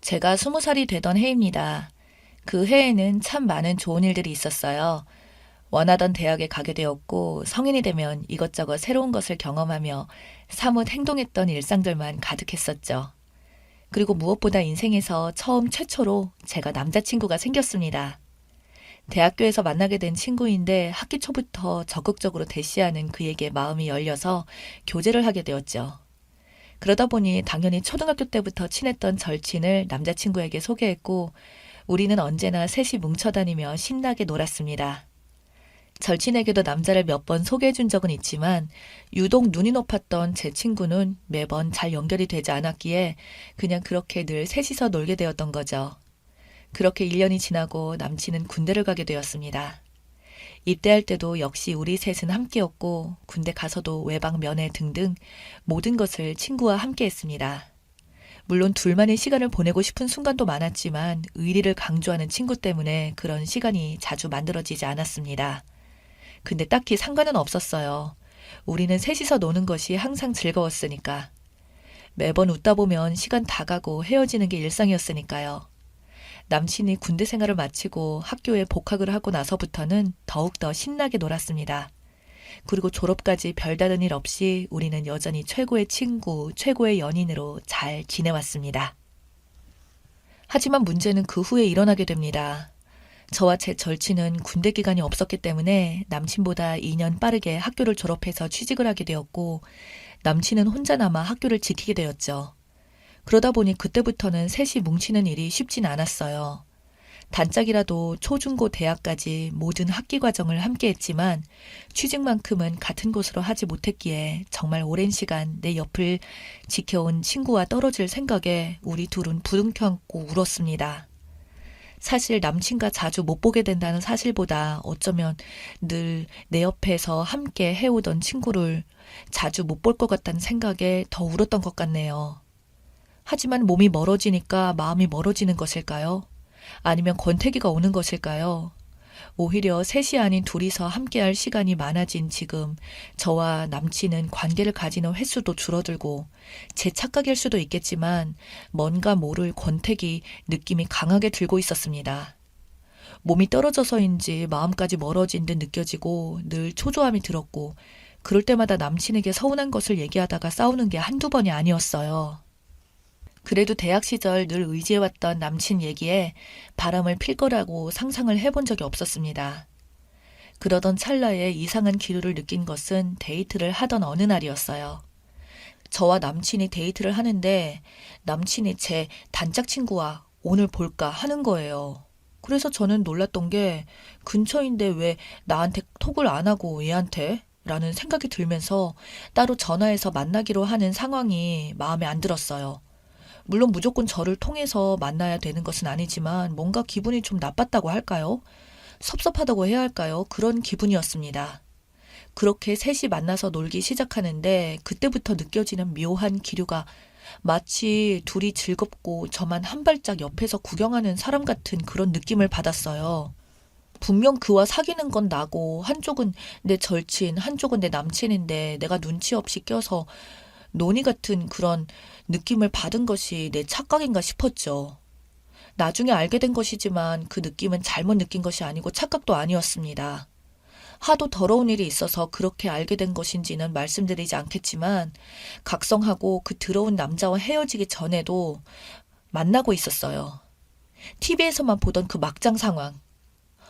제가 20살이 되던 해입니다. 그 해에는 참 많은 좋은 일들이 있었어요. 원하던 대학에 가게 되었고 성인이 되면 이것저것 새로운 것을 경험하며 사뭇 행동했던 일상들만 가득했었죠. 그리고 무엇보다 인생에서 처음 최초로 제가 남자친구가 생겼습니다. 대학교에서 만나게 된 친구인데 학기 초부터 적극적으로 대시하는 그에게 마음이 열려서 교제를 하게 되었죠. 그러다 보니 당연히 초등학교 때부터 친했던 절친을 남자친구에게 소개했고 우리는 언제나 셋이 뭉쳐다니며 신나게 놀았습니다. 절친에게도 남자를 몇 번 소개해 준 적은 있지만 유독 눈이 높았던 제 친구는 매번 잘 연결이 되지 않았기에 그냥 그렇게 늘 셋이서 놀게 되었던 거죠. 그렇게 1년이 지나고 남친은 군대를 가게 되었습니다. 입대할 때도 역시 우리 셋은 함께였고 군대 가서도 외박 면회 등등 모든 것을 친구와 함께 했습니다. 물론 둘만의 시간을 보내고 싶은 순간도 많았지만 의리를 강조하는 친구 때문에 그런 시간이 자주 만들어지지 않았습니다. 근데 딱히 상관은 없었어요. 우리는 셋이서 노는 것이 항상 즐거웠으니까. 매번 웃다 보면 시간 다 가고 헤어지는 게 일상이었으니까요. 남친이 군대 생활을 마치고 학교에 복학을 하고 나서부터는 더욱더 신나게 놀았습니다. 그리고 졸업까지 별다른 일 없이 우리는 여전히 최고의 친구, 최고의 연인으로 잘 지내왔습니다. 하지만 문제는 그 후에 일어나게 됩니다. 저와 제 절친은 군대 기간이 없었기 때문에 남친보다 2년 빠르게 학교를 졸업해서 취직을 하게 되었고 남친은 혼자 남아 학교를 지키게 되었죠. 그러다 보니 그때부터는 셋이 뭉치는 일이 쉽진 않았어요. 단짝이라도 초중고 대학까지 모든 학기 과정을 함께 했지만 취직만큼은 같은 곳으로 하지 못했기에 정말 오랜 시간 내 옆을 지켜온 친구와 떨어질 생각에 우리 둘은 부둥켜 안고 울었습니다. 사실 남친과 자주 못 보게 된다는 사실보다 어쩌면 늘 내 옆에서 함께 해오던 친구를 자주 못 볼 것 같다는 생각에 더 울었던 것 같네요. 하지만 몸이 멀어지니까 마음이 멀어지는 것일까요? 아니면 권태기가 오는 것일까요? 오히려 셋이 아닌 둘이서 함께할 시간이 많아진 지금 저와 남친은 관계를 가지는 횟수도 줄어들고 제 착각일 수도 있겠지만 뭔가 모를 권태기 느낌이 강하게 들고 있었습니다. 몸이 떨어져서인지 마음까지 멀어진 듯 느껴지고 늘 초조함이 들었고 그럴 때마다 남친에게 서운한 것을 얘기하다가 싸우는 게 한두 번이 아니었어요. 그래도 대학 시절 늘 의지해왔던 남친 얘기에 바람을 필 거라고 상상을 해본 적이 없었습니다. 그러던 찰나에 이상한 기류를 느낀 것은 데이트를 하던 어느 날이었어요. 저와 남친이 데이트를 하는데 남친이 제 단짝 친구와 오늘 볼까 하는 거예요. 그래서 저는 놀랐던 게 근처인데 왜 나한테 톡을 안 하고 얘한테? 라는 생각이 들면서 따로 전화해서 만나기로 하는 상황이 마음에 안 들었어요. 물론 무조건 저를 통해서 만나야 되는 것은 아니지만 뭔가 기분이 좀 나빴다고 할까요? 섭섭하다고 해야 할까요? 그런 기분이었습니다. 그렇게 셋이 만나서 놀기 시작하는데 그때부터 느껴지는 묘한 기류가 마치 둘이 즐겁고 저만 한 발짝 옆에서 구경하는 사람 같은 그런 느낌을 받았어요. 분명 그와 사귀는 건 나고 한쪽은 내 절친, 한쪽은 내 남친인데 내가 눈치 없이 껴서 논의 같은 그런 느낌을 받은 것이 내 착각인가 싶었죠. 나중에 알게 된 것이지만 그 느낌은 잘못 느낀 것이 아니고 착각도 아니었습니다. 하도 더러운 일이 있어서 그렇게 알게 된 것인지는 말씀드리지 않겠지만 각성하고 그 더러운 남자와 헤어지기 전에도 만나고 있었어요. TV에서만 보던 그 막장 상황.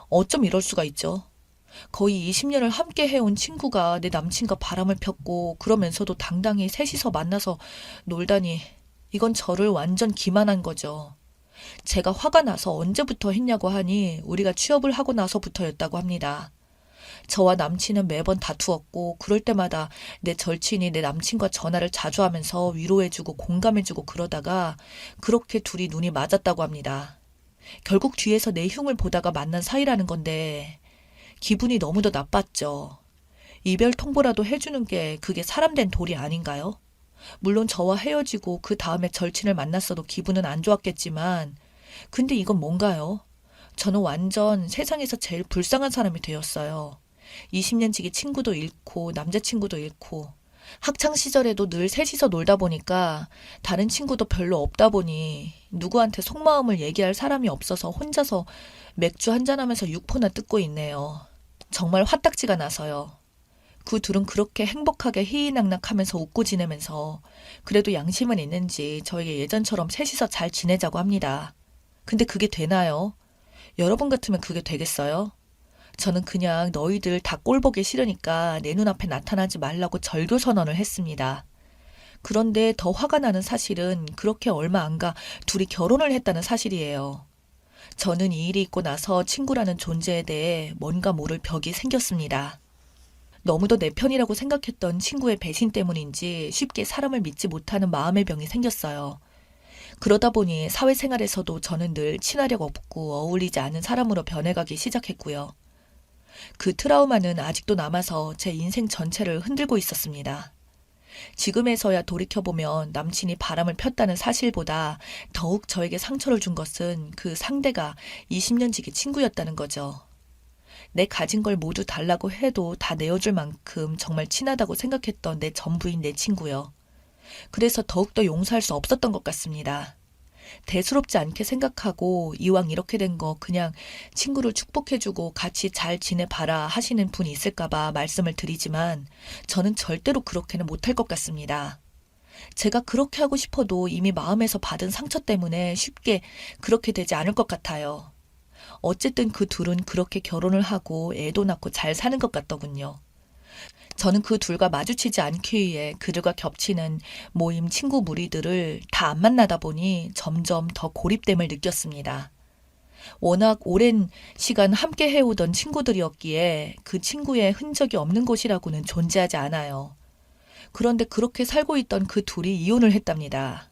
어쩜 이럴 수가 있죠? 거의 20년을 함께 해온 친구가 내 남친과 바람을 폈고 그러면서도 당당히 셋이서 만나서 놀다니 이건 저를 완전 기만한 거죠. 제가 화가 나서 언제부터 했냐고 하니 우리가 취업을 하고 나서부터였다고 합니다. 저와 남친은 매번 다투었고 그럴 때마다 내 절친이 내 남친과 전화를 자주 하면서 위로해주고 공감해주고 그러다가 그렇게 둘이 눈이 맞았다고 합니다. 결국 뒤에서 내 흉을 보다가 만난 사이라는 건데 기분이 너무도 나빴죠. 이별 통보라도 해주는 게 그게 사람 된 도리 아닌가요? 물론 저와 헤어지고 그 다음에 절친을 만났어도 기분은 안 좋았겠지만 근데 이건 뭔가요? 저는 완전 세상에서 제일 불쌍한 사람이 되었어요. 20년 지기 친구도 잃고 남자친구도 잃고 학창 시절에도 늘 셋이서 놀다 보니까 다른 친구도 별로 없다 보니 누구한테 속마음을 얘기할 사람이 없어서 혼자서 맥주 한잔하면서 육포나 뜯고 있네요. 정말 화딱지가 나서요. 그 둘은 그렇게 행복하게 희희낙낙하면서 웃고 지내면서 그래도 양심은 있는지 저에게 예전처럼 셋이서 잘 지내자고 합니다. 근데 그게 되나요? 여러분 같으면 그게 되겠어요? 저는 그냥 너희들 다 꼴보기 싫으니까 내 눈앞에 나타나지 말라고 절교 선언을 했습니다. 그런데 더 화가 나는 사실은 그렇게 얼마 안 가 둘이 결혼을 했다는 사실이에요. 저는 이 일이 있고 나서 친구라는 존재에 대해 뭔가 모를 벽이 생겼습니다. 너무도 내 편이라고 생각했던 친구의 배신 때문인지 쉽게 사람을 믿지 못하는 마음의 병이 생겼어요. 그러다 보니 사회생활에서도 저는 늘 친화력 없고 어울리지 않은 사람으로 변해가기 시작했고요. 그 트라우마는 아직도 남아서 제 인생 전체를 흔들고 있었습니다. 지금에서야 돌이켜보면 남친이 바람을 폈다는 사실보다 더욱 저에게 상처를 준 것은 그 상대가 20년 지기 친구였다는 거죠. 내 가진 걸 모두 달라고 해도 다 내어줄 만큼 정말 친하다고 생각했던 내 전부인 내 친구요. 그래서 더욱더 용서할 수 없었던 것 같습니다. 대수롭지 않게 생각하고 이왕 이렇게 된 거 그냥 친구를 축복해주고 같이 잘 지내봐라 하시는 분이 있을까봐 말씀을 드리지만 저는 절대로 그렇게는 못할 것 같습니다. 제가 그렇게 하고 싶어도 이미 마음에서 받은 상처 때문에 쉽게 그렇게 되지 않을 것 같아요. 어쨌든 그 둘은 그렇게 결혼을 하고 애도 낳고 잘 사는 것 같더군요. 저는 그 둘과 마주치지 않기 위해 그들과 겹치는 모임 친구 무리들을 다 안 만나다 보니 점점 더 고립됨을 느꼈습니다. 워낙 오랜 시간 함께 해오던 친구들이었기에 그 친구의 흔적이 없는 곳이라고는 존재하지 않아요. 그런데 그렇게 살고 있던 그 둘이 이혼을 했답니다.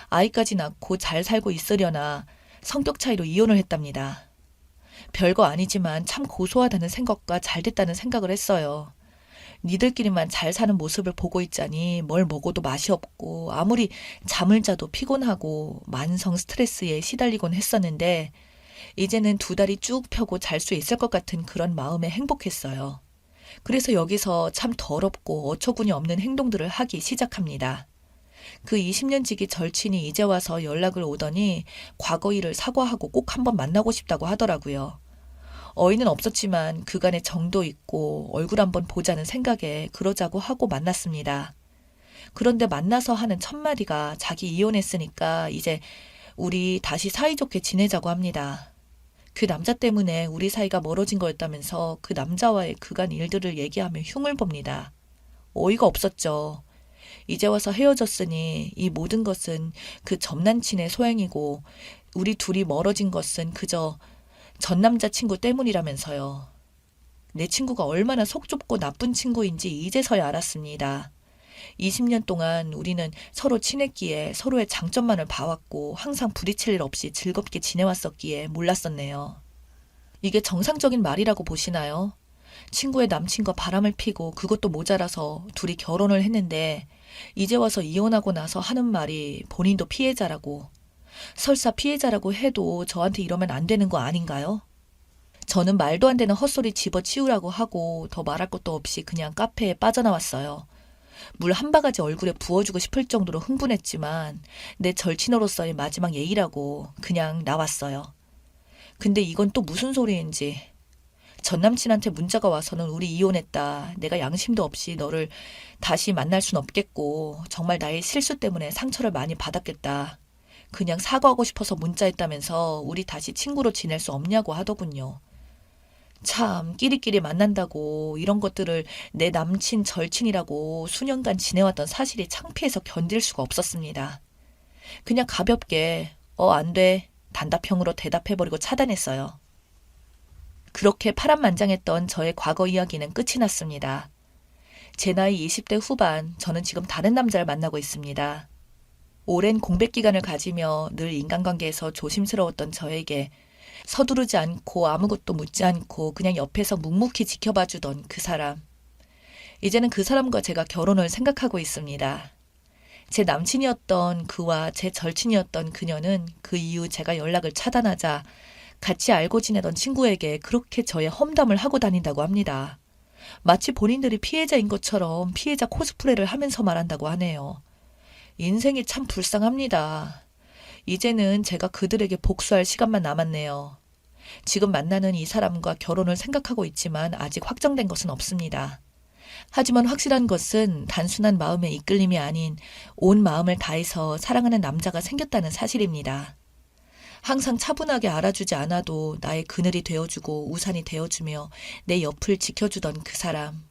아이까지 낳고 잘 살고 있으려나 성격 차이로 이혼을 했답니다. 별거 아니지만 참 고소하다는 생각과 잘 됐다는 생각을 했어요. 니들끼리만 잘 사는 모습을 보고 있자니 뭘 먹어도 맛이 없고 아무리 잠을 자도 피곤하고 만성 스트레스에 시달리곤 했었는데 이제는 두 다리 쭉 펴고 잘 수 있을 것 같은 그런 마음에 행복했어요. 그래서 여기서 참 더럽고 어처구니 없는 행동들을 하기 시작합니다. 그 20년 지기 절친이 이제 와서 연락을 오더니 과거 일을 사과하고 꼭 한번 만나고 싶다고 하더라고요. 어이는 없었지만 그간의 정도 있고 얼굴 한번 보자는 생각에 그러자고 하고 만났습니다. 그런데 만나서 하는 첫마디가 자기 이혼했으니까 이제 우리 다시 사이좋게 지내자고 합니다. 그 남자 때문에 우리 사이가 멀어진 거였다면서 그 남자와의 그간 일들을 얘기하며 흉을 봅니다. 어이가 없었죠. 이제 와서 헤어졌으니 이 모든 것은 그 전남친의 소행이고 우리 둘이 멀어진 것은 그저 전 남자친구 때문이라면서요. 내 친구가 얼마나 속 좁고 나쁜 친구인지 이제서야 알았습니다. 20년 동안 우리는 서로 친했기에 서로의 장점만을 봐왔고 항상 부딪힐 일 없이 즐겁게 지내왔었기에 몰랐었네요. 이게 정상적인 말이라고 보시나요? 친구의 남친과 바람을 피고 그것도 모자라서 둘이 결혼을 했는데 이제 와서 이혼하고 나서 하는 말이 본인도 피해자라고, 설사 피해자라고 해도 저한테 이러면 안 되는 거 아닌가요? 저는 말도 안 되는 헛소리 집어치우라고 하고 더 말할 것도 없이 그냥 카페에 빠져나왔어요. 물 한 바가지 얼굴에 부어주고 싶을 정도로 흥분했지만 내 절친으로서의 마지막 예의라고 그냥 나왔어요. 근데 이건 또 무슨 소리인지. 전 남친한테 문자가 와서는 우리 이혼했다. 내가 양심도 없이 너를 다시 만날 순 없겠고 정말 나의 실수 때문에 상처를 많이 받았겠다. 그냥 사과하고 싶어서 문자했다면서 우리 다시 친구로 지낼 수 없냐고 하더군요. 참 끼리끼리 만난다고 이런 것들을 내 남친 절친이라고 수년간 지내왔던 사실이 창피해서 견딜 수가 없었습니다. 그냥 가볍게 안 돼. 단답형으로 대답해버리고 차단했어요. 그렇게 파란만장했던 저의 과거 이야기는 끝이 났습니다. 제 나이 20대 후반, 저는 지금 다른 남자를 만나고 있습니다. 오랜 공백 기간을 가지며 늘 인간관계에서 조심스러웠던 저에게 서두르지 않고 아무것도 묻지 않고 그냥 옆에서 묵묵히 지켜봐주던 그 사람. 이제는 그 사람과 제가 결혼을 생각하고 있습니다. 제 남친이었던 그와 제 절친이었던 그녀는 그 이후 제가 연락을 차단하자 같이 알고 지내던 친구에게 그렇게 저의 험담을 하고 다닌다고 합니다. 마치 본인들이 피해자인 것처럼 피해자 코스프레를 하면서 말한다고 하네요. 인생이 참 불쌍합니다. 이제는 제가 그들에게 복수할 시간만 남았네요. 지금 만나는 이 사람과 결혼을 생각하고 있지만 아직 확정된 것은 없습니다. 하지만 확실한 것은 단순한 마음의 이끌림이 아닌 온 마음을 다해서 사랑하는 남자가 생겼다는 사실입니다. 항상 차분하게 알아주지 않아도 나의 그늘이 되어주고 우산이 되어주며 내 옆을 지켜주던 그 사람.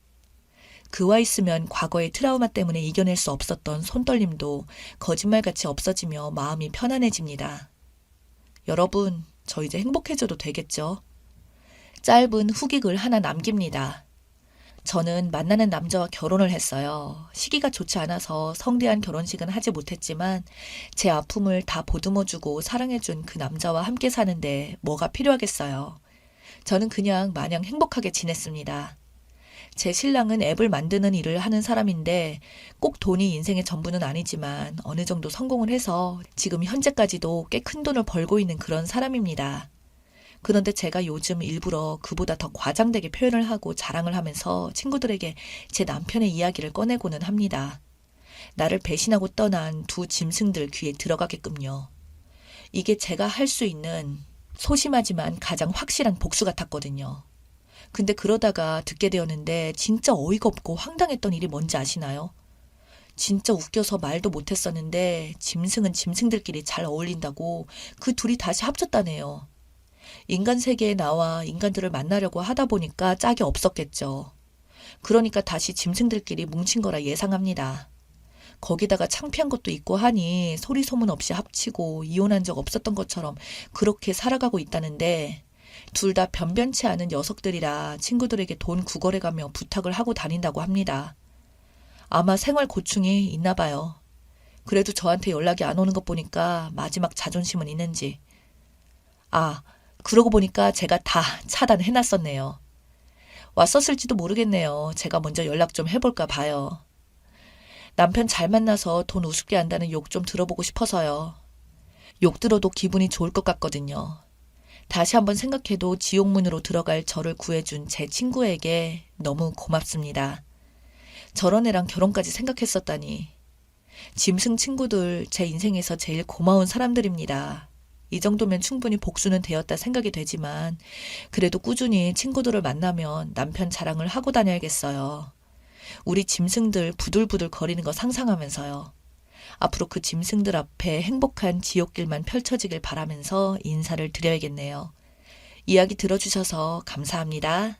그와 있으면 과거의 트라우마 때문에 이겨낼 수 없었던 손떨림도 거짓말같이 없어지며 마음이 편안해집니다. 여러분, 저 이제 행복해져도 되겠죠? 짧은 후기글 하나 남깁니다. 저는 만나는 남자와 결혼을 했어요. 시기가 좋지 않아서 성대한 결혼식은 하지 못했지만 제 아픔을 다 보듬어주고 사랑해준 그 남자와 함께 사는데 뭐가 필요하겠어요. 저는 그냥 마냥 행복하게 지냈습니다. 제 신랑은 앱을 만드는 일을 하는 사람인데 꼭 돈이 인생의 전부는 아니지만 어느 정도 성공을 해서 지금 현재까지도 꽤 큰 돈을 벌고 있는 그런 사람입니다. 그런데 제가 요즘 일부러 그보다 더 과장되게 표현을 하고 자랑을 하면서 친구들에게 제 남편의 이야기를 꺼내고는 합니다. 나를 배신하고 떠난 두 짐승들 귀에 들어가게끔요. 이게 제가 할 수 있는 소심하지만 가장 확실한 복수 같았거든요. 근데 그러다가 듣게 되었는데 진짜 어이가 없고 황당했던 일이 뭔지 아시나요? 진짜 웃겨서 말도 못했었는데 짐승은 짐승들끼리 잘 어울린다고 그 둘이 다시 합쳤다네요. 인간 세계에 나와 인간들을 만나려고 하다 보니까 짝이 없었겠죠. 그러니까 다시 짐승들끼리 뭉친 거라 예상합니다. 거기다가 창피한 것도 있고 하니 소리 소문 없이 합치고 이혼한 적 없었던 것처럼 그렇게 살아가고 있다는데 둘 다 변변치 않은 녀석들이라 친구들에게 돈 구걸해가며 부탁을 하고 다닌다고 합니다. 아마 생활 고충이 있나 봐요. 그래도 저한테 연락이 안 오는 것 보니까 마지막 자존심은 있는지. 그러고 보니까 제가 다 차단해놨었네요. 왔었을지도 모르겠네요. 제가 먼저 연락 좀 해볼까 봐요. 남편 잘 만나서 돈 우습게 한다는 욕 좀 들어보고 싶어서요. 욕 들어도 기분이 좋을 것 같거든요. 다시 한번 생각해도 지옥문으로 들어갈 저를 구해준 제 친구에게 너무 고맙습니다. 저런 애랑 결혼까지 생각했었다니. 짐승 친구들 제 인생에서 제일 고마운 사람들입니다. 이 정도면 충분히 복수는 되었다 생각이 되지만 그래도 꾸준히 친구들을 만나면 남편 자랑을 하고 다녀야겠어요. 우리 짐승들 부들부들 거리는 거 상상하면서요. 앞으로 그 짐승들 앞에 행복한 지옥길만 펼쳐지길 바라면서 인사를 드려야겠네요. 이야기 들어주셔서 감사합니다.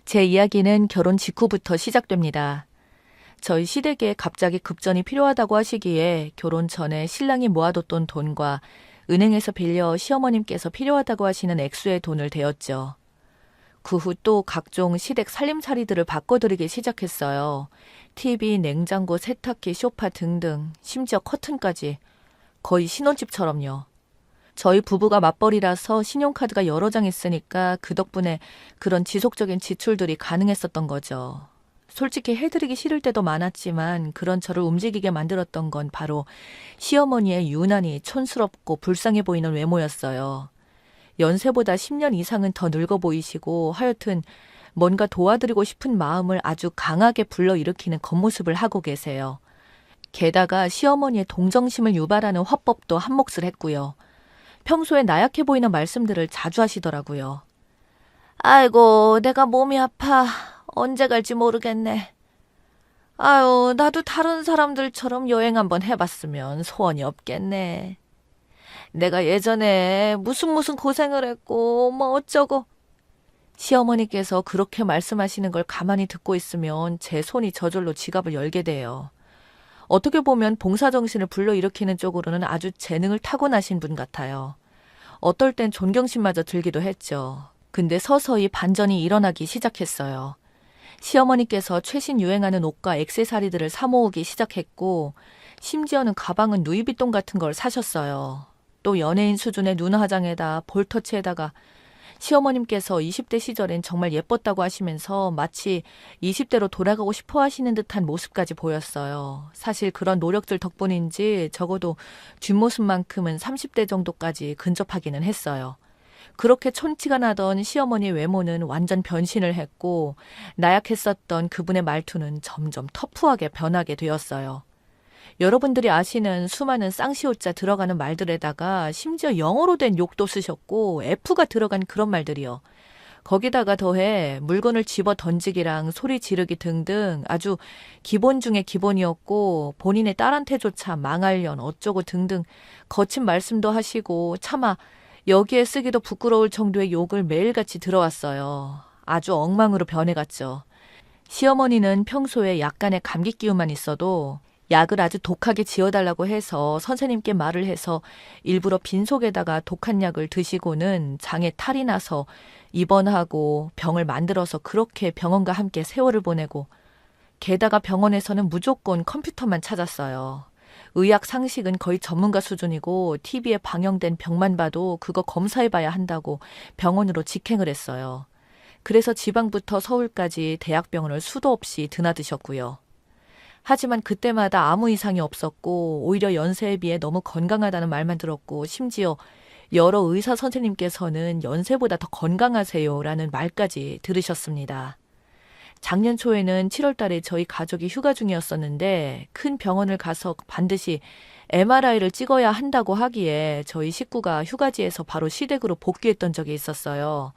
제 이야기는 결혼 직후부터 시작됩니다. 저희 시댁에 갑자기 급전이 필요하다고 하시기에 결혼 전에 신랑이 모아뒀던 돈과 은행에서 빌려 시어머님께서 필요하다고 하시는 액수의 돈을 대었죠. 그 후 또 각종 시댁 살림살이들을 바꿔드리기 시작했어요. TV, 냉장고, 세탁기, 소파 등등, 심지어 커튼까지. 거의 신혼집처럼요. 저희 부부가 맞벌이라서 신용카드가 여러 장 있으니까 그 덕분에 그런 지속적인 지출들이 가능했었던 거죠. 솔직히 해드리기 싫을 때도 많았지만 그런 저를 움직이게 만들었던 건 바로 시어머니의 유난히 촌스럽고 불쌍해 보이는 외모였어요. 연세보다 10년 이상은 더 늙어 보이시고 하여튼 뭔가 도와드리고 싶은 마음을 아주 강하게 불러일으키는 겉모습을 하고 계세요. 게다가 시어머니의 동정심을 유발하는 화법도 한몫을 했고요. 평소에 나약해 보이는 말씀들을 자주 하시더라고요. 아이고, 내가 몸이 아파. 언제 갈지 모르겠네. 아유, 나도 다른 사람들처럼 여행 한번 해봤으면 소원이 없겠네. 내가 예전에 무슨 고생을 했고 뭐 어쩌고. 시어머니께서 그렇게 말씀하시는 걸 가만히 듣고 있으면 제 손이 저절로 지갑을 열게 돼요. 어떻게 보면 봉사정신을 불러일으키는 쪽으로는 아주 재능을 타고나신 분 같아요. 어떨 땐 존경심마저 들기도 했죠. 근데 서서히 반전이 일어나기 시작했어요. 시어머니께서 최신 유행하는 옷과 액세서리들을 사 모으기 시작했고 심지어는 가방은 누이비통 같은 걸 사셨어요. 또 연예인 수준의 눈 화장에다 볼터치에다가 시어머님께서 20대 시절엔 정말 예뻤다고 하시면서 마치 20대로 돌아가고 싶어 하시는 듯한 모습까지 보였어요. 사실 그런 노력들 덕분인지 적어도 뒷모습만큼은 30대 정도까지 근접하기는 했어요. 그렇게 촌티가 나던 시어머니 외모는 완전 변신을 했고 나약했었던 그분의 말투는 점점 터프하게 변하게 되었어요. 여러분들이 아시는 수많은 쌍시옷자 들어가는 말들에다가 심지어 영어로 된 욕도 쓰셨고 F가 들어간 그런 말들이요. 거기다가 더해 물건을 집어 던지기랑 소리 지르기 등등 아주 기본 중에 기본이었고 본인의 딸한테조차 망할년 어쩌고 등등 거친 말씀도 하시고 차마 여기에 쓰기도 부끄러울 정도의 욕을 매일같이 들어왔어요. 아주 엉망으로 변해갔죠. 시어머니는 평소에 약간의 감기 기운만 있어도 약을 아주 독하게 지어달라고 해서 선생님께 말을 해서 일부러 빈속에다가 독한 약을 드시고는 장에 탈이 나서 입원하고 병을 만들어서 그렇게 병원과 함께 세월을 보내고 게다가 병원에서는 무조건 컴퓨터만 찾았어요. 의학 상식은 거의 전문가 수준이고 TV에 방영된 병만 봐도 그거 검사해봐야 한다고 병원으로 직행을 했어요. 그래서 지방부터 서울까지 대학병원을 수도 없이 드나드셨고요. 하지만 그때마다 아무 이상이 없었고 오히려 연세에 비해 너무 건강하다는 말만 들었고 심지어 여러 의사 선생님께서는 연세보다 더 건강하세요라는 말까지 들으셨습니다. 작년 초에는 7월 달에 저희 가족이 휴가 중이었었는데 큰 병원을 가서 반드시 MRI를 찍어야 한다고 하기에 저희 식구가 휴가지에서 바로 시댁으로 복귀했던 적이 있었어요.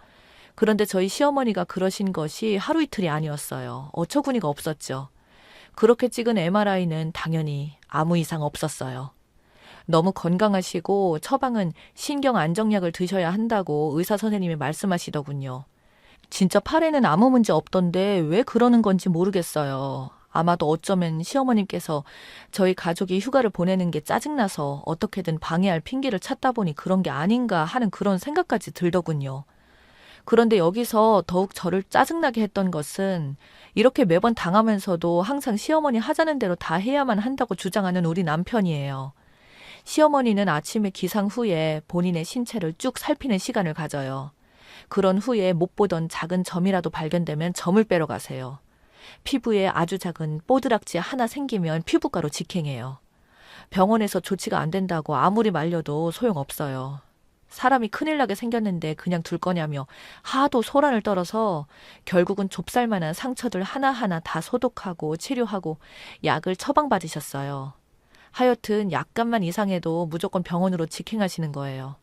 그런데 저희 시어머니가 그러신 것이 하루 이틀이 아니었어요. 어처구니가 없었죠. 그렇게 찍은 MRI는 당연히 아무 이상 없었어요. 너무 건강하시고 처방은 신경 안정약을 드셔야 한다고 의사 선생님이 말씀하시더군요. 진짜 팔에는 아무 문제 없던데 왜 그러는 건지 모르겠어요. 아마도 어쩌면 시어머님께서 저희 가족이 휴가를 보내는 게 짜증나서 어떻게든 방해할 핑계를 찾다 보니 그런 게 아닌가 하는 그런 생각까지 들더군요. 그런데 여기서 더욱 저를 짜증나게 했던 것은 이렇게 매번 당하면서도 항상 시어머니 하자는 대로 다 해야만 한다고 주장하는 우리 남편이에요. 시어머니는 아침에 기상 후에 본인의 신체를 쭉 살피는 시간을 가져요. 그런 후에 못 보던 작은 점이라도 발견되면 점을 빼러 가세요. 피부에 아주 작은 뽀드락지 하나 생기면 피부과로 직행해요. 병원에서 조치가 안 된다고 아무리 말려도 소용없어요. 사람이 큰일 나게 생겼는데 그냥 둘 거냐며 하도 소란을 떨어서 결국은 좁쌀만한 상처들 하나하나 다 소독하고 치료하고 약을 처방받으셨어요. 하여튼 약간만 이상해도 무조건 병원으로 직행하시는 거예요.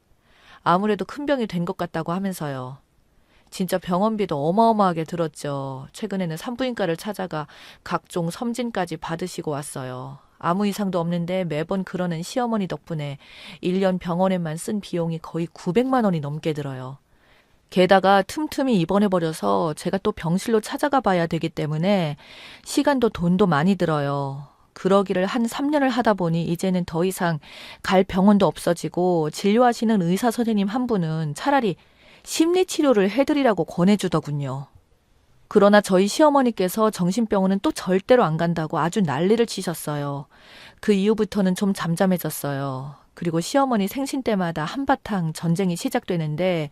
아무래도 큰 병이 된 것 같다고 하면서요. 진짜 병원비도 어마어마하게 들었죠. 최근에는 산부인과를 찾아가 각종 섬진까지 받으시고 왔어요. 아무 이상도 없는데 매번 그러는 시어머니 덕분에 1년 병원에만 쓴 비용이 거의 900만 원이 넘게 들어요. 게다가 틈틈이 입원해버려서 제가 또 병실로 찾아가 봐야 되기 때문에 시간도 돈도 많이 들어요. 그러기를 한 3년을 하다 보니 이제는 더 이상 갈 병원도 없어지고 진료하시는 의사 선생님 한 분은 차라리 심리치료를 해드리라고 권해주더군요. 그러나 저희 시어머니께서 정신병원은 또 절대로 안 간다고 아주 난리를 치셨어요. 그 이후부터는 좀 잠잠해졌어요. 그리고 시어머니 생신 때마다 한바탕 전쟁이 시작되는데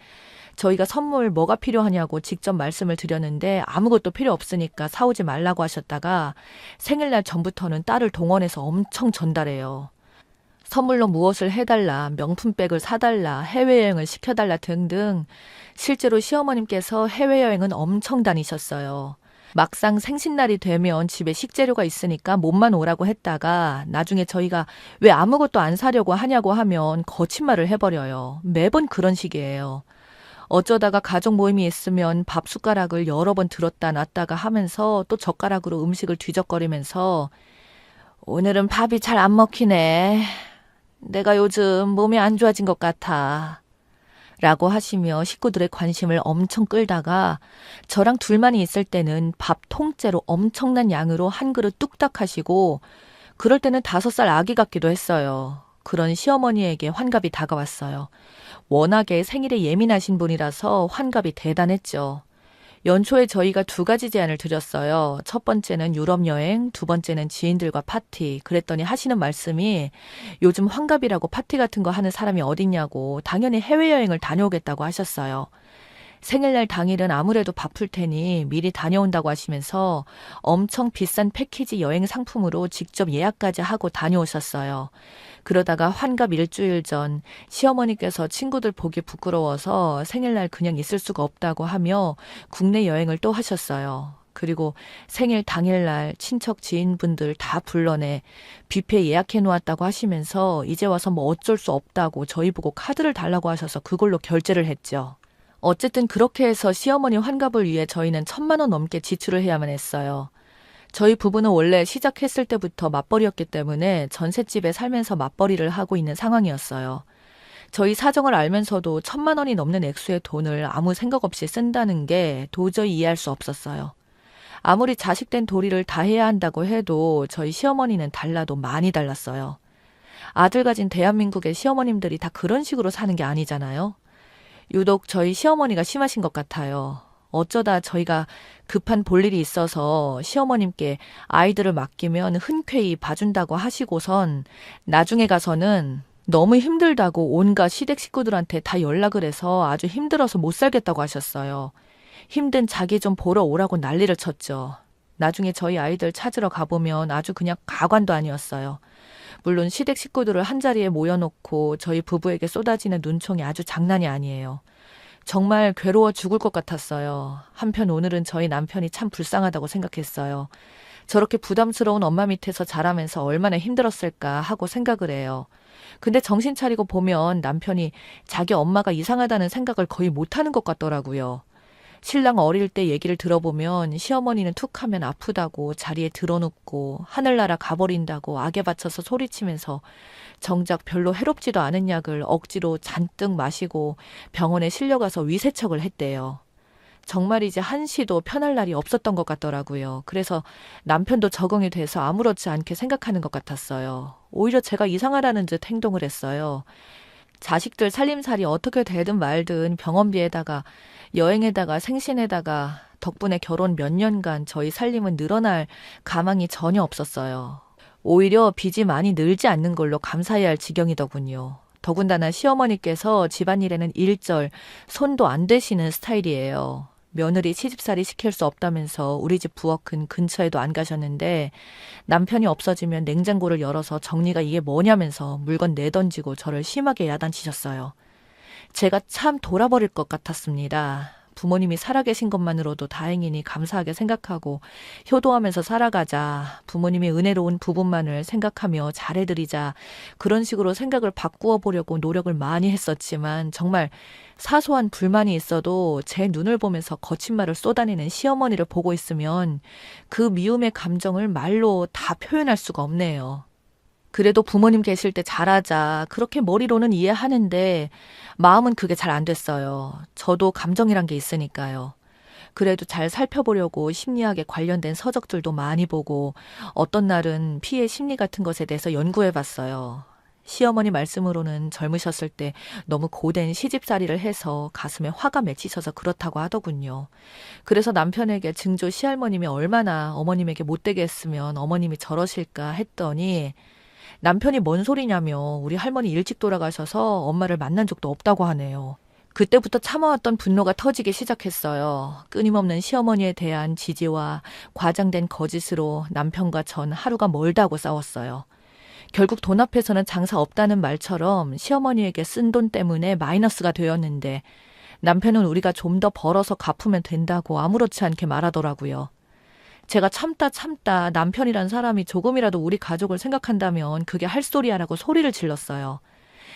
저희가 선물 뭐가 필요하냐고 직접 말씀을 드렸는데 아무것도 필요 없으니까 사오지 말라고 하셨다가 생일날 전부터는 딸을 동원해서 엄청 전달해요. 선물로 무엇을 해달라, 명품백을 사달라, 해외여행을 시켜달라 등등 실제로 시어머님께서 해외여행은 엄청 다니셨어요. 막상 생신날이 되면 집에 식재료가 있으니까 몸만 오라고 했다가 나중에 저희가 왜 아무것도 안 사려고 하냐고 하면 거친 말을 해버려요. 매번 그런 식이에요. 어쩌다가 가족 모임이 있으면 밥 숟가락을 여러 번 들었다 놨다가 하면서 또 젓가락으로 음식을 뒤적거리면서 오늘은 밥이 잘 안 먹히네. 내가 요즘 몸이 안 좋아진 것 같아. 라고 하시며 식구들의 관심을 엄청 끌다가 저랑 둘만이 있을 때는 밥 통째로 엄청난 양으로 한 그릇 뚝딱 하시고 그럴 때는 5살 아기 같기도 했어요. 그런 시어머니에게 환갑이 다가왔어요. 워낙에 생일에 예민하신 분이라서 환갑이 대단했죠. 연초에 저희가 두 가지 제안을 드렸어요. 첫 번째는 유럽 여행, 두 번째는 지인들과 파티. 그랬더니 하시는 말씀이 요즘 환갑이라고 파티 같은 거 하는 사람이 어딨냐고 당연히 해외여행을 다녀오겠다고 하셨어요. 생일날 당일은 아무래도 바쁠 테니 미리 다녀온다고 하시면서 엄청 비싼 패키지 여행 상품으로 직접 예약까지 하고 다녀오셨어요. 그러다가 환갑 일주일 전 시어머니께서 친구들 보기 부끄러워서 생일날 그냥 있을 수가 없다고 하며 국내 여행을 또 하셨어요. 그리고 생일 당일날 친척 지인분들 다 불러내 뷔페 예약해 놓았다고 하시면서 이제 와서 뭐 어쩔 수 없다고 저희 보고 카드를 달라고 하셔서 그걸로 결제를 했죠. 어쨌든 그렇게 해서 시어머니 환갑을 위해 저희는 1,000만 원 넘게 지출을 해야만 했어요. 저희 부부는 원래 시작했을 때부터 맞벌이였기 때문에 전셋집에 살면서 맞벌이를 하고 있는 상황이었어요. 저희 사정을 알면서도 1,000만 원이 넘는 액수의 돈을 아무 생각 없이 쓴다는 게 도저히 이해할 수 없었어요. 아무리 자식된 도리를 다 해야 한다고 해도 저희 시어머니는 달라도 많이 달랐어요. 아들 가진 대한민국의 시어머님들이 다 그런 식으로 사는 게 아니잖아요. 유독 저희 시어머니가 심하신 것 같아요. 어쩌다 저희가 급한 볼일이 있어서 시어머님께 아이들을 맡기면 흔쾌히 봐준다고 하시고선 나중에 가서는 너무 힘들다고 온갖 시댁 식구들한테 다 연락을 해서 아주 힘들어서 못 살겠다고 하셨어요. 힘든 자기 좀 보러 오라고 난리를 쳤죠. 나중에 저희 아이들 찾으러 가보면 아주 그냥 가관도 아니었어요. 물론 시댁 식구들을 한자리에 모여놓고 저희 부부에게 쏟아지는 눈총이 아주 장난이 아니에요. 정말 괴로워 죽을 것 같았어요. 한편 오늘은 저희 남편이 참 불쌍하다고 생각했어요. 저렇게 부담스러운 엄마 밑에서 자라면서 얼마나 힘들었을까 하고 생각을 해요. 근데 정신 차리고 보면 남편이 자기 엄마가 이상하다는 생각을 거의 못하는 것 같더라고요. 신랑 어릴 때 얘기를 들어보면 시어머니는 툭 하면 아프다고 자리에 드러눕고 하늘나라 가버린다고 악에 받쳐서 소리치면서 정작 별로 해롭지도 않은 약을 억지로 잔뜩 마시고 병원에 실려가서 위세척을 했대요. 정말이지 한시도 편할 날이 없었던 것 같더라고요. 그래서 남편도 적응이 돼서 아무렇지 않게 생각하는 것 같았어요. 오히려 제가 이상하다는 듯 행동을 했어요. 자식들 살림살이 어떻게 되든 말든 병원비에다가 여행에다가 생신에다가 덕분에 결혼 몇 년간 저희 살림은 늘어날 가망이 전혀 없었어요. 오히려 빚이 많이 늘지 않는 걸로 감사해야 할 지경이더군요. 더군다나 시어머니께서 집안일에는 일절 손도 안 대시는 스타일이에요. 며느리 시집살이 시킬 수 없다면서 우리 집 부엌은 근처에도 안 가셨는데 남편이 없어지면 냉장고를 열어서 정리가 이게 뭐냐면서 물건 내던지고 저를 심하게 야단치셨어요. 제가 참 돌아버릴 것 같았습니다. 부모님이 살아계신 것만으로도 다행이니 감사하게 생각하고 효도하면서 살아가자. 부모님이 은혜로운 부분만을 생각하며 잘해드리자. 그런 식으로 생각을 바꾸어 보려고 노력을 많이 했었지만 정말 사소한 불만이 있어도 제 눈을 보면서 거친 말을 쏟아내는 시어머니를 보고 있으면 그 미움의 감정을 말로 다 표현할 수가 없네요. 그래도 부모님 계실 때 잘하자. 그렇게 머리로는 이해하는데 마음은 그게 잘 안 됐어요. 저도 감정이란 게 있으니까요. 그래도 잘 살펴보려고 심리학에 관련된 서적들도 많이 보고 어떤 날은 피해 심리 같은 것에 대해서 연구해 봤어요. 시어머니 말씀으로는 젊으셨을 때 너무 고된 시집살이를 해서 가슴에 화가 맺히셔서 그렇다고 하더군요. 그래서 남편에게 증조 시할머님이 얼마나 어머님에게 못되게 했으면 어머님이 저러실까 했더니 남편이 뭔 소리냐며 우리 할머니 일찍 돌아가셔서 엄마를 만난 적도 없다고 하네요. 그때부터 참아왔던 분노가 터지기 시작했어요. 끊임없는 시어머니에 대한 지지와 과장된 거짓으로 남편과 전 하루가 멀다고 싸웠어요. 결국 돈 앞에서는 장사 없다는 말처럼 시어머니에게 쓴 돈 때문에 마이너스가 되었는데 남편은 우리가 좀 더 벌어서 갚으면 된다고 아무렇지 않게 말하더라고요. 제가 참다 남편이란 사람이 조금이라도 우리 가족을 생각한다면 그게 할 소리야라고 소리를 질렀어요.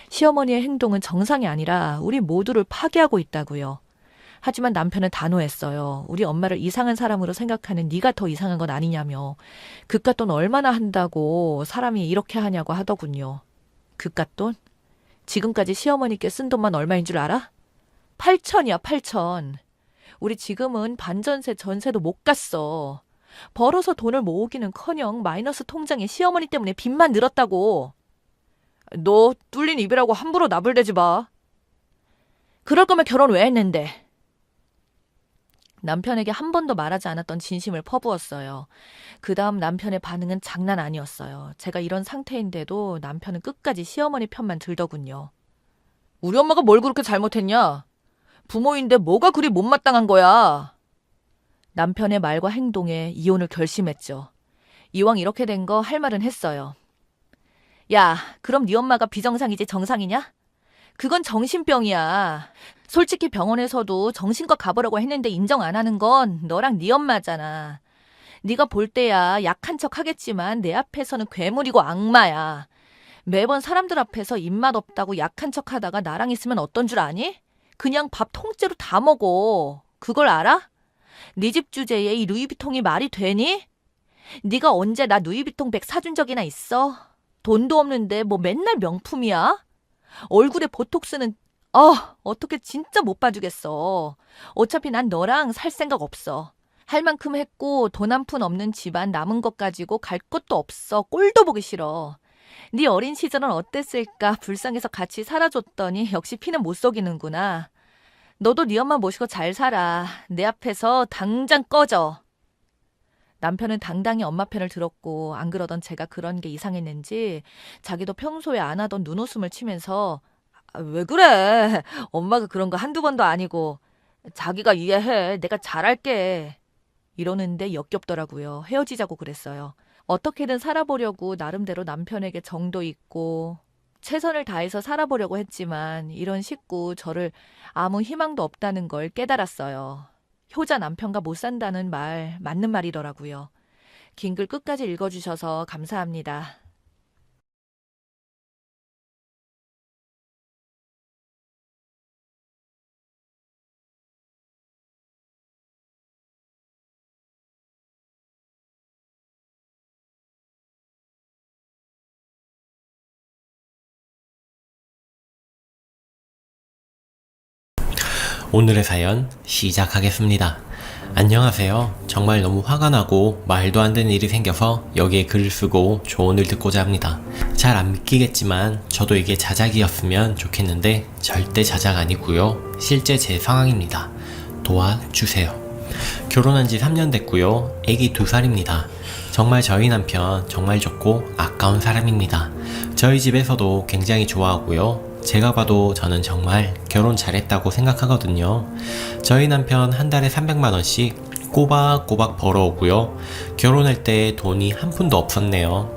시어머니의 행동은 정상이 아니라 우리 모두를 파괴하고 있다고요. 하지만 남편은 단호했어요. 우리 엄마를 이상한 사람으로 생각하는 네가 더 이상한 건 아니냐며. 그깟 돈 얼마나 한다고 사람이 이렇게 하냐고 하더군요. 그깟 돈? 지금까지 시어머니께 쓴 돈만 얼마인 줄 알아? 8천이야, 8천. 우리 지금은 반전세 전세도 못 갔어. 벌어서 돈을 모으기는커녕 마이너스 통장에 시어머니 때문에 빚만 늘었다고. 너 뚫린 입이라고 함부로 나불대지 마. 그럴 거면 결혼 왜 했는데. 남편에게 한 번도 말하지 않았던 진심을 퍼부었어요. 그 다음 남편의 반응은 장난 아니었어요. 제가 이런 상태인데도 남편은 끝까지 시어머니 편만 들더군요. 우리 엄마가 뭘 그렇게 잘못했냐? 부모인데 뭐가 그리 못마땅한 거야? 남편의 말과 행동에 이혼을 결심했죠. 이왕 이렇게 된 거 할 말은 했어요. 야, 그럼 네 엄마가 비정상이지 정상이냐? 그건 정신병이야. 솔직히 병원에서도 정신과 가보라고 했는데 인정 안 하는 건 너랑 네 엄마잖아. 네가 볼 때야 약한 척 하겠지만 내 앞에서는 괴물이고 악마야. 매번 사람들 앞에서 입맛 없다고 약한 척 하다가 나랑 있으면 어떤 줄 아니? 그냥 밥 통째로 다 먹어. 그걸 알아? 네 집 주제에 이 루이비통이 말이 되니? 네가 언제 나 루이비통 백 사준 적이나 있어? 돈도 없는데 뭐 맨날 명품이야? 얼굴에 보톡스는 어떻게 진짜 못 봐주겠어. 어차피 난 너랑 살 생각 없어. 할 만큼 했고 돈 한 푼 없는 집안 남은 것 가지고 갈 것도 없어. 꼴도 보기 싫어. 네 어린 시절은 어땠을까? 불쌍해서 같이 살아줬더니 역시 피는 못 속이는구나. 너도 네 엄마 모시고 잘 살아. 내 앞에서 당장 꺼져. 남편은 당당히 엄마 편을 들었고 안 그러던 제가 그런 게 이상했는지 자기도 평소에 안 하던 눈웃음을 치면서 왜 그래? 엄마가 그런 거 한두 번도 아니고. 자기가 이해해. 내가 잘할게. 이러는데 역겹더라고요. 헤어지자고 그랬어요. 어떻게든 살아보려고 나름대로 남편에게 정도 있고 최선을 다해서 살아보려고 했지만 이런 식구 저를 아무 희망도 없다는 걸 깨달았어요. 효자 남편과 못 산다는 말 맞는 말이더라고요. 긴 글 끝까지 읽어주셔서 감사합니다. 오늘의 사연 시작하겠습니다. 안녕하세요. 정말 너무 화가 나고 말도 안 되는 일이 생겨서 여기에 글을 쓰고 조언을 듣고자 합니다. 잘 안 믿기겠지만 저도 이게 자작이었으면 좋겠는데 절대 자작 아니고요. 실제 제 상황입니다. 도와주세요. 결혼한 지 3년 됐고요. 애기 2살입니다. 정말 저희 남편 정말 좋고 아까운 사람입니다. 저희 집에서도 굉장히 좋아하고요. 제가 봐도 저는 정말 결혼 잘했다고 생각하거든요. 저희 남편 한 달에 300만원씩 꼬박꼬박 벌어오고요. 결혼할 때 돈이 한 푼도 없었네요.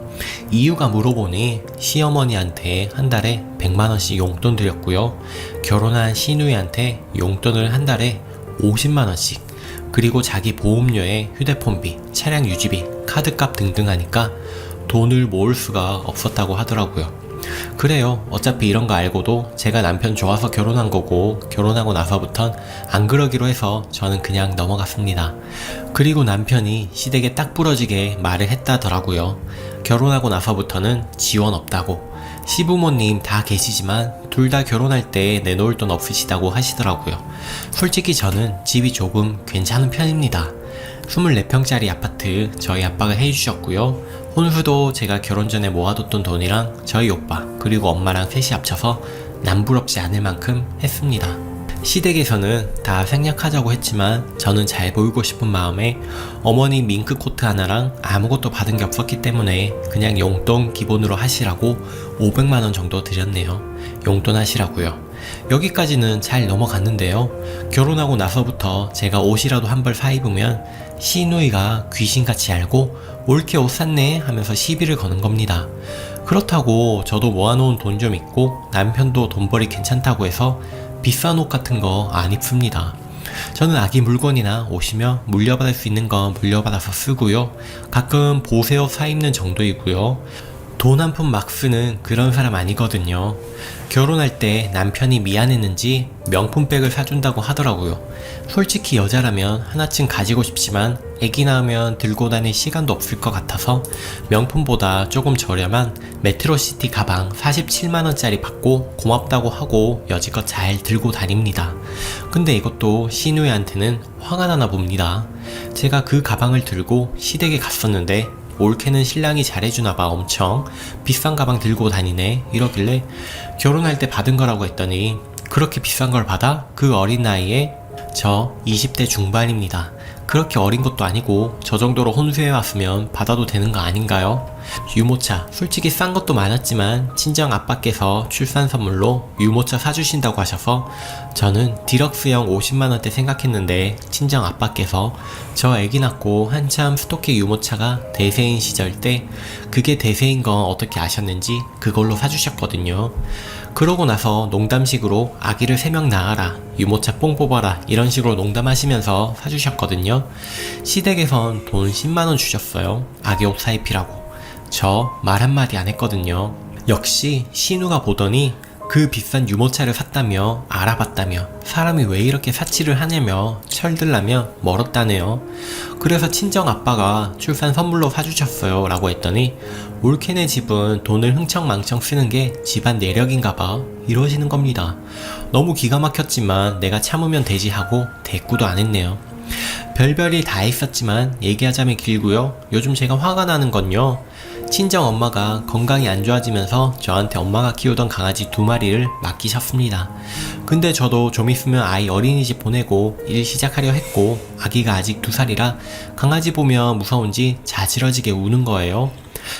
이유가 물어보니 시어머니한테 한 달에 100만원씩 용돈 드렸고요. 결혼한 시누이한테 용돈을 한 달에 50만원씩, 그리고 자기 보험료에 휴대폰비, 차량 유지비, 카드값 등등 하니까 돈을 모을 수가 없었다고 하더라고요. 그래요. 어차피 이런 거 알고도 제가 남편 좋아서 결혼한 거고 결혼하고 나서부턴 안 그러기로 해서 저는 그냥 넘어갔습니다. 그리고 남편이 시댁에 딱 부러지게 말을 했다더라고요. 결혼하고 나서부터는 지원 없다고. 시부모님 다 계시지만 둘 다 결혼할 때 내놓을 돈 없으시다고 하시더라고요. 솔직히 저는 집이 조금 괜찮은 편입니다. 24평짜리 아파트 저희 아빠가 해주셨고요. 혼수도 제가 결혼 전에 모아뒀던 돈이랑 저희 오빠 그리고 엄마랑 셋이 합쳐서 남부럽지 않을 만큼 했습니다. 시댁에서는 다 생략하자고 했지만 저는 잘 보이고 싶은 마음에 어머니 밍크 코트 하나랑 아무것도 받은 게 없었기 때문에 그냥 용돈 기본으로 하시라고 500만원 정도 드렸네요. 용돈 하시라고요. 여기까지는 잘 넘어갔는데요. 결혼하고 나서부터 제가 옷이라도 한 벌 사입으면 시누이가 귀신같이 알고 옳게 옷 샀네 하면서 시비를 거는 겁니다. 그렇다고 저도 모아놓은 돈 좀 있고 남편도 돈벌이 괜찮다고 해서 비싼 옷 같은 거 안 입습니다. 저는 아기 물건이나 옷이며 물려받을 수 있는 건 물려받아서 쓰고요. 가끔 보세옷 사입는 정도이고요. 돈 한 푼 막 쓰는 그런 사람 아니거든요. 결혼할 때 남편이 미안했는지 명품백을 사준다고 하더라고요. 솔직히 여자라면 하나쯤 가지고 싶지만 애기 낳으면 들고 다닐 시간도 없을 것 같아서 명품보다 조금 저렴한 메트로시티 가방 47만원짜리 받고 고맙다고 하고 여지껏 잘 들고 다닙니다. 근데 이것도 시누이한테는 화가 나나 봅니다. 제가 그 가방을 들고 시댁에 갔었는데 올케는 신랑이 잘해주나봐. 엄청 비싼 가방 들고 다니네 이러길래 결혼할 때 받은 거라고 했더니 그렇게 비싼 걸 받아? 그 어린 나이에 저 20대 중반입니다. 그렇게 어린 것도 아니고 저 정도로 혼수해왔으면 받아도 되는 거 아닌가요? 유모차 솔직히 싼 것도 많았지만 친정 아빠께서 출산 선물로 유모차 사주신다고 하셔서 저는 디럭스형 50만원대 생각했는데 친정 아빠께서 저 애기 낳고 한참 스토키 유모차가 대세인 시절 때 그게 대세인 건 어떻게 아셨는지 그걸로 사주셨거든요. 그러고 나서 농담식으로 아기를 3명 낳아라, 유모차 뽕 뽑아라 이런 식으로 농담하시면서 사주셨거든요. 시댁에선 돈 10만원 주셨어요. 아기 옷 사입히라고. 저 말 한마디 안 했거든요. 역시 신우가 보더니 그 비싼 유모차를 샀다며 알아봤다며 사람이 왜 이렇게 사치를 하냐며 철들라며 멀었다네요. 그래서 친정 아빠가 출산 선물로 사주셨어요 라고 했더니 올케네 집은 돈을 흥청망청 쓰는 게 집안 내력인가봐 이러시는 겁니다. 너무 기가 막혔지만 내가 참으면 되지 하고 대꾸도 안 했네요. 별별이 다 있었지만 얘기하자면 길고요. 요즘 제가 화가 나는 건요, 친정 엄마가 건강이 안 좋아지면서 저한테 엄마가 키우던 강아지 2마리를 맡기셨습니다. 근데 저도 좀 있으면 아이 어린이집 보내고 일 시작하려 했고 아기가 아직 2살이라 강아지 보면 무서운지 자지러지게 우는 거예요.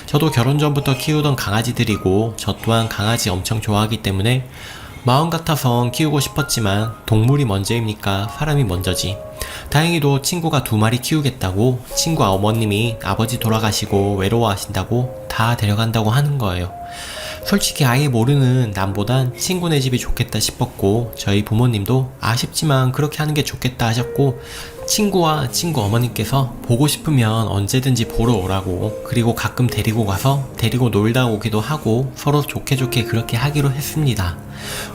저도 결혼 전부터 키우던 강아지들이고 저 또한 강아지 엄청 좋아하기 때문에 마음 같아선 키우고 싶었지만 동물이 먼저입니까 사람이 먼저지. 다행히도 친구가 2마리 키우겠다고 친구 어머님이 아버지 돌아가시고 외로워하신다고 다 데려간다고 하는 거예요. 솔직히 아예 모르는 남보단 친구네 집이 좋겠다 싶었고 저희 부모님도 아쉽지만 그렇게 하는 게 좋겠다 하셨고 친구와 친구 어머님께서 보고 싶으면 언제든지 보러 오라고, 그리고 가끔 데리고 가서 데리고 놀다 오기도 하고 서로 좋게 좋게 그렇게 하기로 했습니다.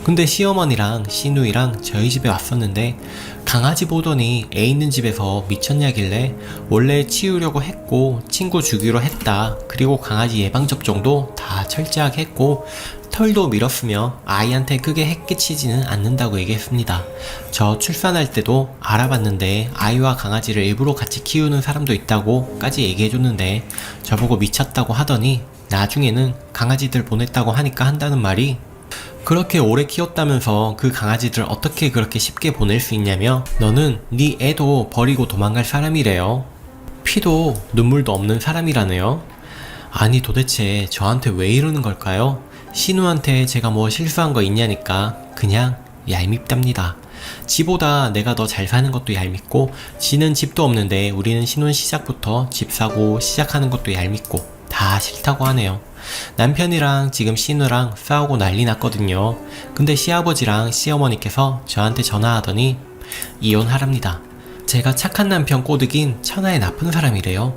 근데 시어머니랑 시누이랑 저희 집에 왔었는데 강아지 보더니 애 있는 집에서 미쳤냐길래 원래 치우려고 했고 친구 주기로 했다, 그리고 강아지 예방접종도 다 철저하게 했고 털도 밀었으며 아이한테 크게 해끼치지는 않는다고 얘기했습니다. 저 출산할 때도 알아봤는데 아이와 강아지를 일부러 같이 키우는 사람도 있다고 까지 얘기해줬는데 저보고 미쳤다고 하더니 나중에는 강아지들 보냈다고 하니까 한다는 말이, 그렇게 오래 키웠다면서 그 강아지들 어떻게 그렇게 쉽게 보낼 수 있냐며 너는 네 애도 버리고 도망갈 사람이래요. 피도 눈물도 없는 사람이라네요. 아니 도대체 저한테 왜 이러는 걸까요? 신우한테 제가 뭐 실수한 거 있냐니까 그냥 얄밉답니다. 지보다 내가 더 잘 사는 것도 얄밉고 지는 집도 없는데 우리는 신혼 시작부터 집 사고 시작하는 것도 얄밉고 다 싫다고 하네요. 남편이랑 지금 신우랑 싸우고 난리 났거든요. 근데 시아버지랑 시어머니께서 저한테 전화하더니 이혼하랍니다. 제가 착한 남편 꼬드긴 천하의 나쁜 사람이래요.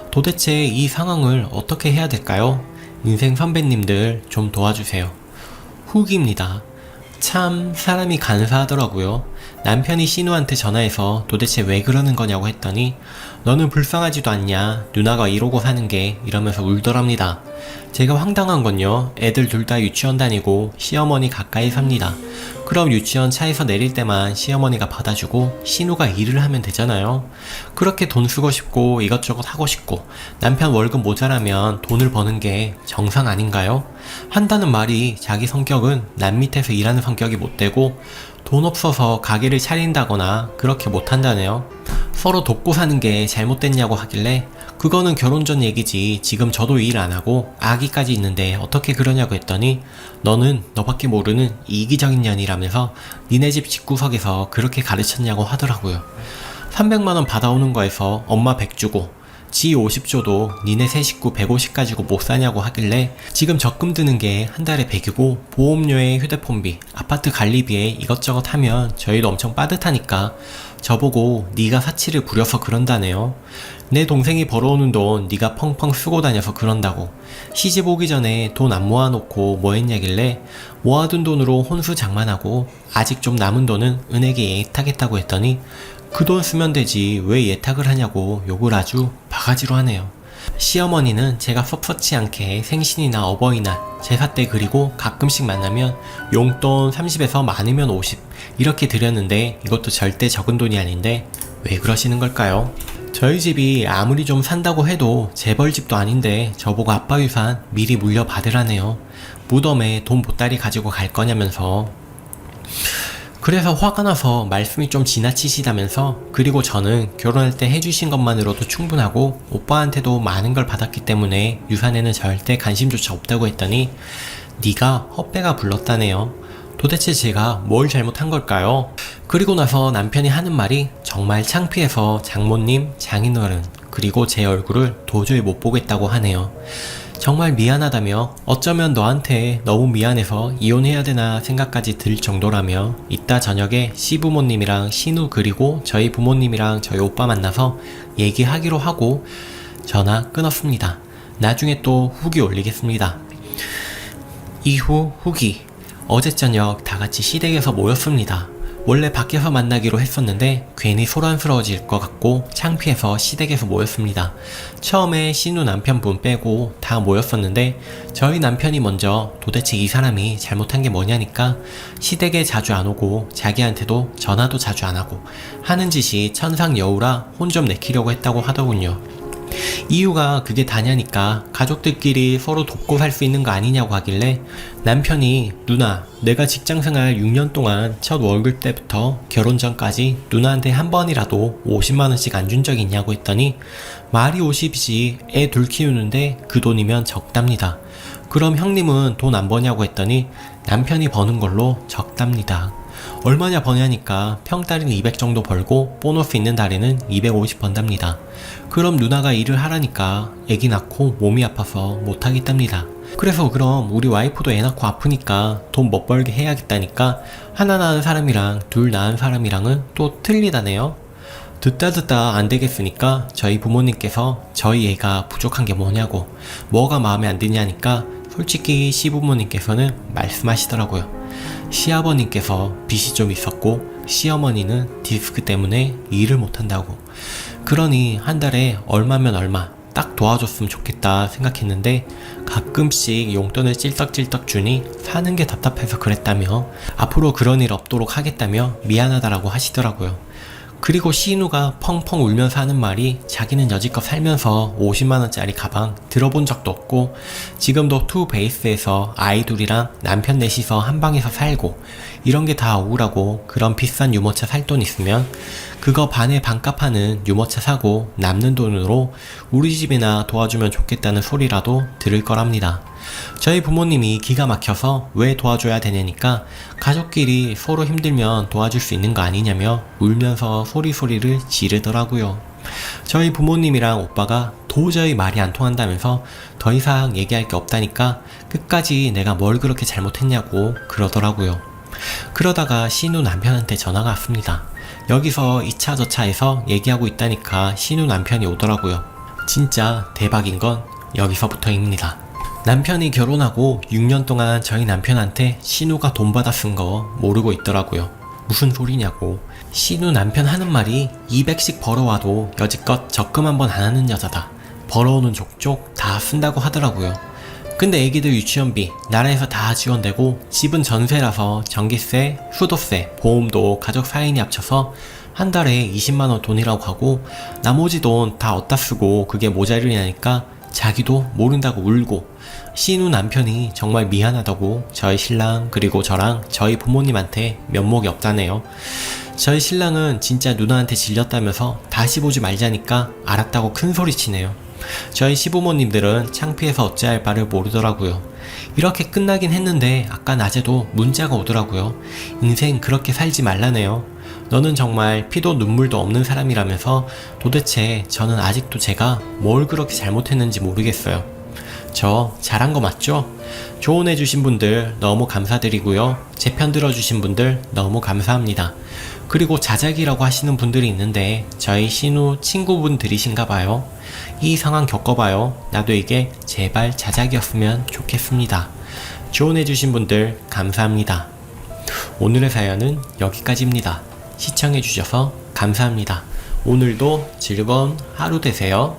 도대체 이 상황을 어떻게 해야 될까요? 인생 선배님들 좀 도와주세요. 후기입니다. 참 사람이 간사하더라고요. 남편이 신우한테 전화해서 도대체 왜 그러는 거냐고 했더니 너는 불쌍하지도 않냐, 누나가 이러고 사는 게, 이러면서 울더랍니다. 제가 황당한 건요, 애들 둘 다 유치원 다니고 시어머니 가까이 삽니다. 그럼 유치원 차에서 내릴 때만 시어머니가 받아주고 신우가 일을 하면 되잖아요. 그렇게 돈 쓰고 싶고 이것저것 하고 싶고 남편 월급 모자라면 돈을 버는 게 정상 아닌가요? 한다는 말이 자기 성격은 남 밑에서 일하는 성격이 못되고 돈 없어서 가게를 차린다거나 그렇게 못한다네요. 서로 돕고 사는 게 잘못됐냐고 하길래 그거는 결혼 전 얘기지, 지금 저도 일 안 하고 아기까지 있는데 어떻게 그러냐고 했더니 너는 너밖에 모르는 이기적인 년이라면서 니네 집 집구석에서 그렇게 가르쳤냐고 하더라고요. 300만원 받아오는 거에서 엄마 100 주고 지 50 줘도 니네 세 식구 150 가지고 못 사냐고 하길래 지금 적금 드는 게 한 달에 100이고 보험료에 휴대폰비, 아파트 관리비에 이것저것 하면 저희도 엄청 빠듯하니까 저보고 네가 사치를 부려서 그런다네요. 내 동생이 벌어오는 돈 네가 펑펑 쓰고 다녀서 그런다고. 시집 오기 전에 돈 안 모아놓고 뭐 했냐길래 모아둔 돈으로 혼수 장만하고 아직 좀 남은 돈은 은행에 예탁했다고 했더니 그 돈 쓰면 되지 왜 예탁을 하냐고 욕을 아주 바가지로 하네요. 시어머니는 제가 섭섭치 않게 생신이나 어버이날, 제사 때 그리고 가끔씩 만나면 용돈 30에서 많으면 50 이렇게 드렸는데 이것도 절대 적은 돈이 아닌데 왜 그러시는 걸까요? 저희 집이 아무리 좀 산다고 해도 재벌집도 아닌데 저보고 아빠 유산 미리 물려받으라네요. 무덤에 돈 보따리 가지고 갈 거냐면서. 그래서 화가 나서 말씀이 좀 지나치시다면서, 그리고 저는 결혼할 때 해주신 것만으로도 충분하고 오빠한테도 많은 걸 받았기 때문에 유산에는 절대 관심조차 없다고 했더니 네가 헛배가 불렀다네요. 도대체 제가 뭘 잘못한 걸까요? 그리고 나서 남편이 하는 말이 정말 창피해서 장모님, 장인어른, 그리고 제 얼굴을 도저히 못 보겠다고 하네요. 정말 미안하다며, 어쩌면 너한테 너무 미안해서 이혼해야 되나 생각까지 들 정도라며, 이따 저녁에 시부모님이랑 신우 그리고 저희 부모님이랑 저희 오빠 만나서 얘기하기로 하고 전화 끊었습니다. 나중에 또 후기 올리겠습니다. 이후 후기. 어제 저녁 다같이 시댁에서 모였습니다. 원래 밖에서 만나기로 했었는데 괜히 소란스러워질 것 같고 창피해서 시댁에서 모였습니다. 처음에 신우 남편분 빼고 다 모였었는데 저희 남편이 먼저 도대체 이 사람이 잘못한 게 뭐냐니까 시댁에 자주 안 오고 자기한테도 전화도 자주 안 하고 하는 짓이 천상여우라 혼 좀 내키려고 했다고 하더군요. 이유가 그게 다냐니까 가족들끼리 서로 돕고 살 수 있는 거 아니냐고 하길래 남편이 누나, 내가 직장생활 6년 동안 첫 월급 때부터 결혼 전까지 누나한테 한 번이라도 50만원씩 안 준 적 있냐고 했더니 말이 50이지 애 둘 키우는데 그 돈이면 적답니다. 그럼 형님은 돈 안 버냐고 했더니 남편이 버는 걸로 적답니다. 얼마냐 버냐니까 평달에는 200 정도 벌고 보너스 있는 달에는 250 번답니다. 그럼 누나가 일을 하라니까 애기 낳고 몸이 아파서 못하겠답니다. 그래서 그럼 우리 와이프도 애 낳고 아프니까 돈 못 벌게 해야겠다니까 하나 낳은 사람이랑 둘 낳은 사람이랑은 또 틀리다네요. 듣다 안 되겠으니까 저희 부모님께서 저희 애가 부족한 게 뭐냐고, 뭐가 마음에 안 드냐니까 솔직히 시부모님께서는 말씀하시더라고요. 시아버님께서 빚이 좀 있었고 시어머니는 디스크 때문에 일을 못한다고. 그러니 한 달에 얼마면 얼마 딱 도와줬으면 좋겠다 생각했는데 가끔씩 용돈을 찔떡찔떡 주니 사는 게 답답해서 그랬다며, 앞으로 그런 일 없도록 하겠다며 미안하다라고 하시더라고요. 그리고 시인우가 펑펑 울면서 하는 말이 자기는 여지껏 살면서 50만원짜리 가방 들어본 적도 없고 지금도 투 베이스에서 아이 둘이랑 남편 넷이서 한 방에서 살고 이런 게 다 억울하고, 그런 비싼 유모차 살 돈 있으면 그거 반에 반값 하는 유모차 사고 남는 돈으로 우리 집이나 도와주면 좋겠다는 소리라도 들을 거랍니다. 저희 부모님이 기가 막혀서 왜 도와줘야 되냐니까 가족끼리 서로 힘들면 도와줄 수 있는 거 아니냐며 울면서 소리를 지르더라고요. 저희 부모님이랑 오빠가 도저히 말이 안 통한다면서 더 이상 얘기할 게 없다니까 끝까지 내가 뭘 그렇게 잘못했냐고 그러더라고요. 그러다가 신우 남편한테 전화가 왔습니다. 여기서 2차 저차에서 얘기하고 있다니까 신우 남편이 오더라고요. 진짜 대박인 건 여기서부터입니다. 남편이 결혼하고 6년 동안 저희 남편한테 신우가 돈 받아 쓴 거 모르고 있더라고요. 무슨 소리냐고. 신우 남편 하는 말이 200씩 벌어와도 여지껏 적금 한 번 안 하는 여자다. 벌어오는 족족 다 쓴다고 하더라고요. 근데 애기들 유치원비 나라에서 다 지원되고 집은 전세라서 전기세, 수도세, 보험도 가족 4인이 합쳐서 한 달에 20만원 돈이라고 하고 나머지 돈 다 어디다 쓰고 그게 모자르냐니까 자기도 모른다고 울고, 신우 남편이 정말 미안하다고 저희 신랑 그리고 저랑 저희 부모님한테 면목이 없다네요. 저희 신랑은 진짜 누나한테 질렸다면서 다시 보지 말자니까 알았다고 큰 소리치네요. 저희 시부모님들은 창피해서 어찌할 바를 모르더라고요. 이렇게 끝나긴 했는데 아까 낮에도 문자가 오더라고요. 인생 그렇게 살지 말라네요. 너는 정말 피도 눈물도 없는 사람이라면서 도대체 저는 아직도 제가 뭘 그렇게 잘못했는지 모르겠어요. 저 잘한 거 맞죠? 조언해주신 분들 너무 감사드리고요. 제 편 들어주신 분들 너무 감사합니다. 그리고 자작이라고 하시는 분들이 있는데 저희 신우 친구분들이신가 봐요. 이 상황 겪어봐요. 나도 이게 제발 자작이었으면 좋겠습니다. 조언해주신 분들 감사합니다. 오늘의 사연은 여기까지입니다. 시청해주셔서 감사합니다. 오늘도 즐거운 하루 되세요.